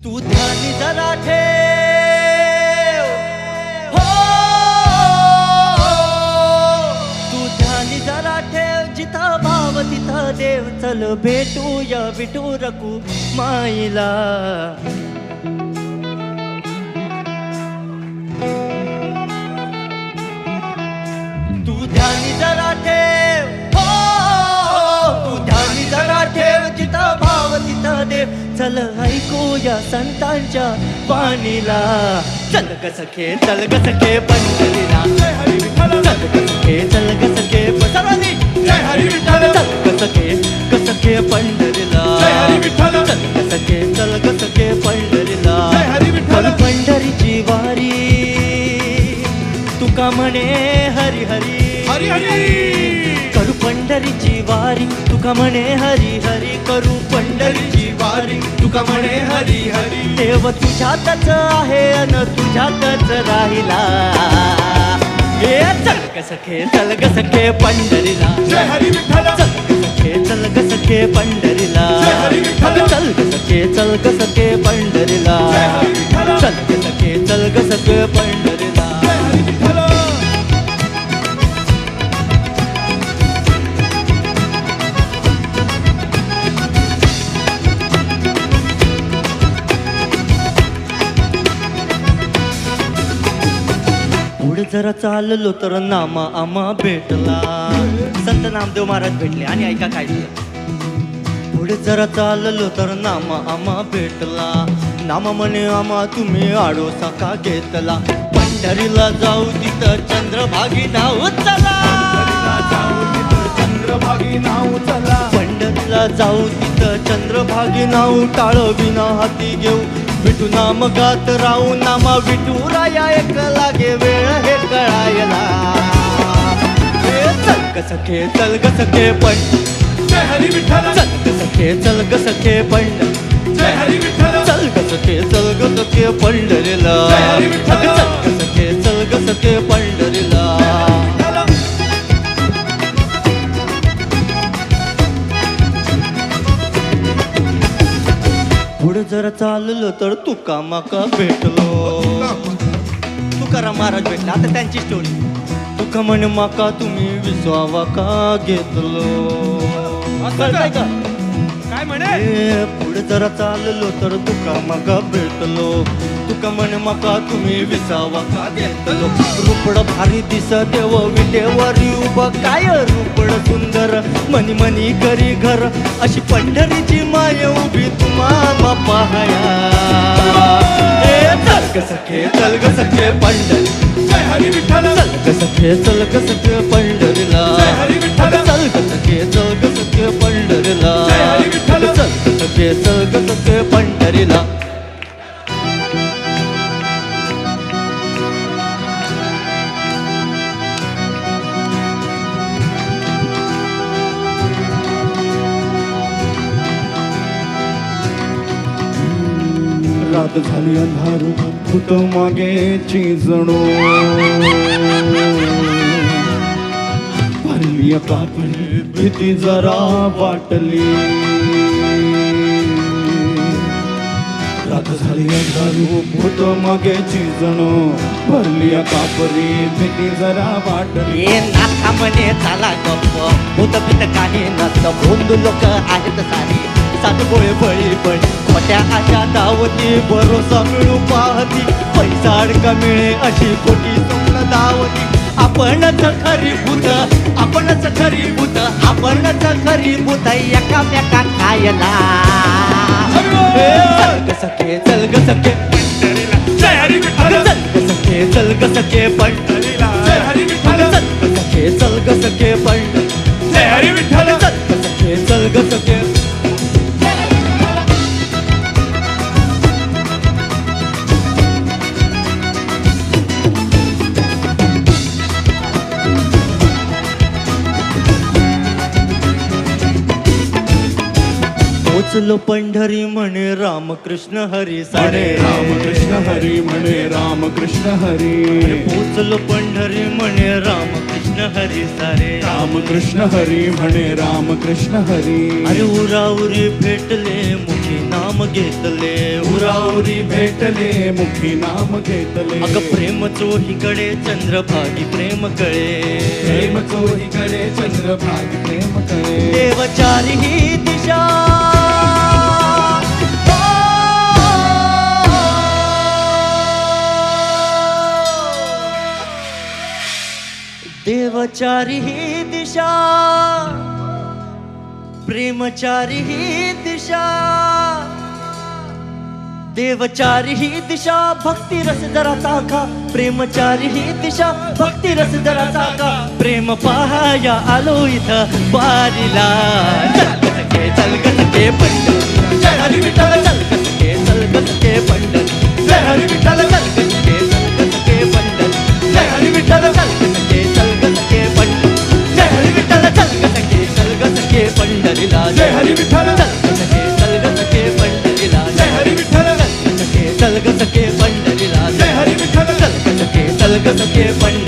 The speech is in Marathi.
तू ध्यानी जरा ठेव हो, तू ध्यानी जरा ठेव, जिथं भाव तिथं देव. चल भेटूया विठू रकू माईला. तू ध्यानी जरा ठेव हो, तू ध्यानी जरा ठेव, जिथं भाव तिथं देव. चल ऐकूया संतांच्या वाणीला. चल ग सखे, चल ग सखे पंढरीला. जय हरी विठ्ठल. चल ग सखे, चल ग सखे सर्वांनी. जय हरी विठ्ठल. चल ग सखे पंढरीला. जय हरी विठ्ठल. चल ग सखे, चल ग सखे पंढरीला. जय हरी विठ्ठल. पंढरीची वारी तुका म्हणे हरी हरी. हरी हरी करू पंढरीची वारी तुका म्हणे हरी हरी. करू पंढरीची वारी तुका म्हणे हरी हरी. देव तुझ्यातच आहे अन तुझ्यातच राहिला. हे चल ग सखे, चल ग सखे पंढरीला. जय हरी विठ्ठल. चल ग सखे, चल ग सखे पंढरीला. जय हरी विठ्ठल. चल ग सखे, चल ग सखे पंढरीला. जय हरी विठ्ठल. चल ग सखे, चल ग सखे पंढरीला. जय हरी विठ्ठल. पुढे जरा चाललो तर नामा आम्हा भेटला. संत नामदेव महाराज भेटले आणि ऐका काय झालं. पुढे जरा चाललो तर नामा आम्हा भेटला. नामा म्हणे आम्हा तुम्ही आडोसा का घेतला. पंढरीला जाऊ तिथं चंद्रभागी नाव चला. जाऊ तिथं चंद्रभागी नाव चला. पंढरीला जाऊ तिथं चंद्रभागी नाव. टाळ विना हाती घेऊ विठू नाम गात राहू. नामा विठू राया एक लागे वेळ हे कळायला. चल ग सखे, चल ग सखे जय हरी विठ्ठल. चल ग सखे, चल ग सखे जय हरी विठ्ठल. चल ग सखे, चल ग सखे पंढरीला. जय हरी विठ्ठल. चल ग सखे, चल ग सखे पंढरीला. पुढे जरा चाललो तर तुका माका भेटलो. तुकाराम महाराज भेटला. आता त्यांची स्टोरी. तुका म्हणे माका तुम्ही विसवावा का घेतलो. कळतंय का? काय म्हणे. पुढे जरा चाललो तर तुका माका भेटलो. तुका म्हणे माका तुम्ही विसावा का घेतलो. रुपड भारी दिस देव विटेवरी उभं. काय रुपड सुंदर मनी मनी करी घर. अशी पंढरीची माय उभी तुम्हा पाहया. चल ग सखे, चल ग सखे पंढरी. जय हरी विठ्ठल. चल ग सखे, चल ग सखे पंढरीला. जय हरी विठ्ठल. चल ग सखे, चल ग सखे पंढरीला. जय हरी विठ्ठल. चल ग सखे, चल ग सखे पंढरीला. रात झाली अंधारू भूत मागेची जणू. भरली कापडी भीती जरा वाटली. रात झाली अंधारू भूत मागेची जणू. भरली कापडी भीती जरा वाटली. ये नाथा म्हणे चला गप्प. भूत भीत काही नसतं. भोंदू लोक आहेत सारी. सात गोळे बळी पण खोट्या आशा दावती. भरोसा मिळू पाहती. पैसा अडका मिळे अशी खोटी स्वप्न दावती. आपणच खरी भूत, आपणच खरी भूत, आपणच खरी भूत एकामेका खायला. चल ग सखे, चल ग सखे पंढरीला. जय हरी विठ्ठल. चल ग सखे, चल ग सखे पंढरीला. जय हरी विठ्ठल. चल ग सखे, चल ग सखे पंढरीला. जय हरी विठ्ठल. चल ग सखे, चल ग सखे. पोचलो पंढरी म्हणे रामकृष्ण हरी सारे. रामकृष्ण हरी म्हणे रामकृष्ण हरी. पोचलो पंढरी म्हणे रामकृष्ण कृष्ण हरी सारे रामकृष्ण हरी म्हणे रामकृष्ण हरी अरे उराउरी भेटले मुखी नाम घेतले उरावरी भेटले मुखी नाम घेतले अग प्रेम चोहीकडे चंद्रभागी प्रेम कळे प्रेम चोहीकडे चंद्रभागी प्रेम कळे देवचारी ही दिशा देवचारी ही दिशा प्रेमचारी ही दिशा देवचारी ही दिशा भक्ती रस जरा चाखा प्रेमचारी ही दिशा भक्ती रस जरा चाखा प्रेम पहाया आलो इथं वारीला चल ग सखे पंढरी जय हरी विठ्ठल चल ग सखे पंढरी जय हरी विठ्ठल चल ग सखे पंढरी जय हरी विठ्ठल चल ग सखे पंढरी जय हरी विठ्ठल चल ग सखे पंढरीला जय हरी विठ्ठल चल ग सखे पंढरीला जय हरी विठ्ठल चल ग सखे पंढरीला जय हरी विठ्ठल चल ग सखे पंढरीला